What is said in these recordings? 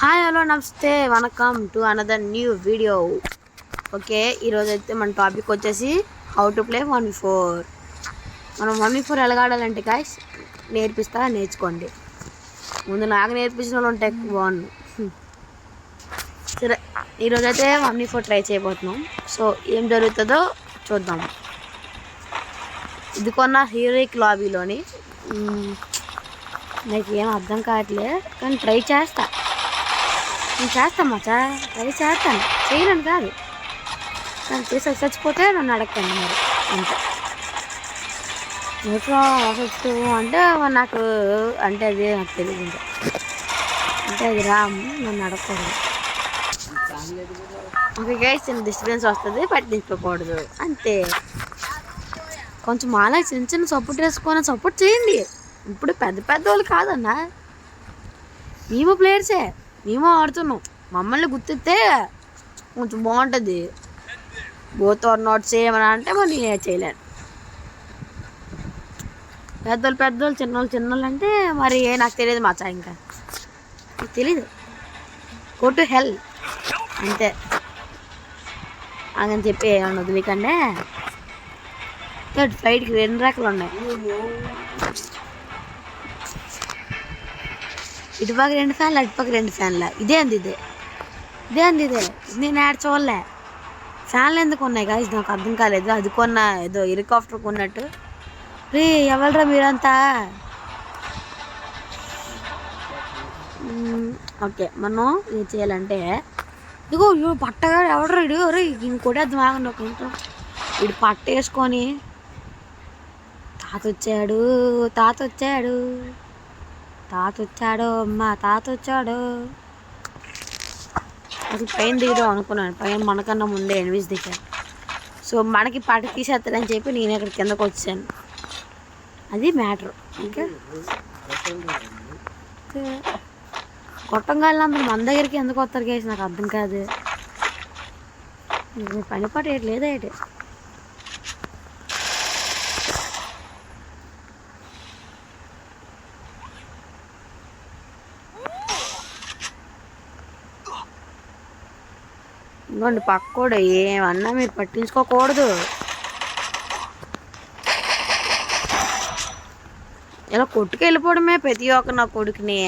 Hi hello నమస్తే వనకమ్ to another new video. Okay, ఈరోజు అయితే మన టాపిక్ వచ్చేసి హౌ టు ప్లే 1v4. మనం 1v4 ఎలా ఆడాలంటే గాయ్స్ నేర్చుకోండి. ముందు నాకు నేర్పించిన వాళ్ళు ఉంటే బాగుండు. సరే, ఈరోజైతే 1v4 ట్రై చేయబోతున్నాం. సో ఏం జరుగుతుందో చూద్దాం. ఇది కొన్న హీరోయిక్ లాబీలోని నాకు ఏం అర్థం కావట్లే, కానీ ట్రై చేస్తా. నేను చేస్తాను మచ్చా, ట్రై చేస్తాను, చేయలేను కాదు. కానీ చేసి చచ్చిపోతే నన్ను అడగండి మరి అంతే. ఎట్లా చచ్చు అంటే నాకు అంటే అది నాకు తెలియదు, అంటే అది రాము, నన్ను అడగకూడదు. ఓకే గైస్, చిన్న డిస్టర్బెన్స్ వస్తుంది, పట్టించుకోకూడదు అంతే. కొంచెం మాలా చిన్న చిన్న సపోర్ట్ వేసుకొని సపోర్ట్ చేయండి. ఇప్పుడు పెద్ద పెద్ద వాళ్ళు కాదన్నా, మేము ప్లేయర్సే, మేము ఆడుతున్నాం. మమ్మల్ని గుర్తిస్తే కొంచెం బాగుంటుంది. బోత్ ఆర్ నాట్ సేమ్ అని అంటే మరి నేను చేయలేను. పెద్దోళ్ళు చిన్నోళ్ళు అంటే మరి నాకు తెలియదు మచ్చా, ఇంకా నాకు తెలీదు. గో టు హెల్ అంతే అని చెప్పి ఏమన్నా వదిలేకండి. ఫ్లైట్కి 2 రకాలు ఉన్నాయి. ఇటుపక్క 2 ఫ్యాన్లు, అటుపక్క 2 ఫ్యాన్లు. ఇదేంది నేను యాడ్ చూడలే. ఫ్యాన్లు ఎందుకు ఉన్నాయి గాయస్, నాకు అర్థం కాలేదు. అది కొన్న ఏదో హెలికాప్టర్ కొన్నట్టు. రే ఎవరురా మీరంతా? ఓకే, మనం ఏం చేయాలంటే ఇదిగో పట్టగా ఎవడరా ఇడు, రే ఈయన కొట్టేద్దాం ఆగండి ఒక నిమిషం. వీడు పట్ట వేసుకొని తాత వచ్చాడు అది పైన దిగుదాం అనుకున్నాను. పైన మనకన్నా ముందే ఎనిమిస్ దిగాను. సో మనకి పాట తీసేస్తాడని చెప్పి నేను ఇక్కడ కిందకు వచ్చాను. అది మ్యాటర్. ఓకే, కొట్టంగాళ్ళు అందరూ మన దగ్గరికి ఎందుకు వస్తారు కేసు నాకు అర్థం కాదు. పని పాట ఏంటి లేదా ఏంటి? ఇంకోండి పక్కోడు ఏమన్నా మీరు పట్టించుకోకూడదు. ఇలా కొట్టుకు వెళ్ళిపోవడమే ప్రతి ఒక్క నా కొడుకుని.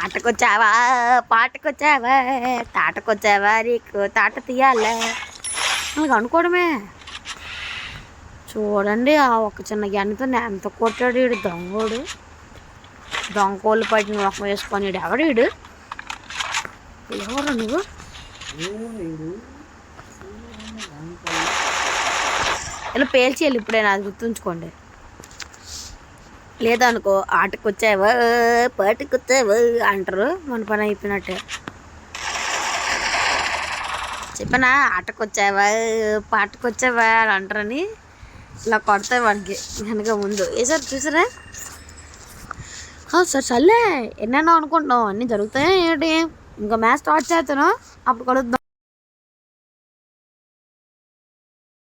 ఆటకొచ్చావా, పాటకొచ్చావా, తాటకొచ్చావా, నీకు తాట తీయాలా నాకు అనుకోవడమే. చూడండి, ఆ ఒక చిన్న గన్నతో ఎంత కొట్టాడు వీడు. దొంగోళ్ళు పట్టిన మొహం వేసుకొని ఎవడు ఎవరు నువ్వు? ఇలా పేల్చేయాలి ఇప్పుడైనా, అది గుర్తుంచుకోండి. లేదనుకో ఆటకొచ్చావా పాటకొచ్చావా అంటారు. మన పని అయిపోయినట్టే. చెప్పనా, ఆటకొచ్చావా పాటకొచ్చావా అని అంటారని ఇలా కొడతాయి వాడికి కనుక ముందు. సార్ చూసారా? సార్ చల్లే ఎన్నెన్నో అనుకుంటున్నాం, అన్నీ జరుగుతాయి ఏంటి? ఇంకా మ్యాచ్ స్టార్ట్ చేస్తాను, అప్పుడు కలుద్దాం.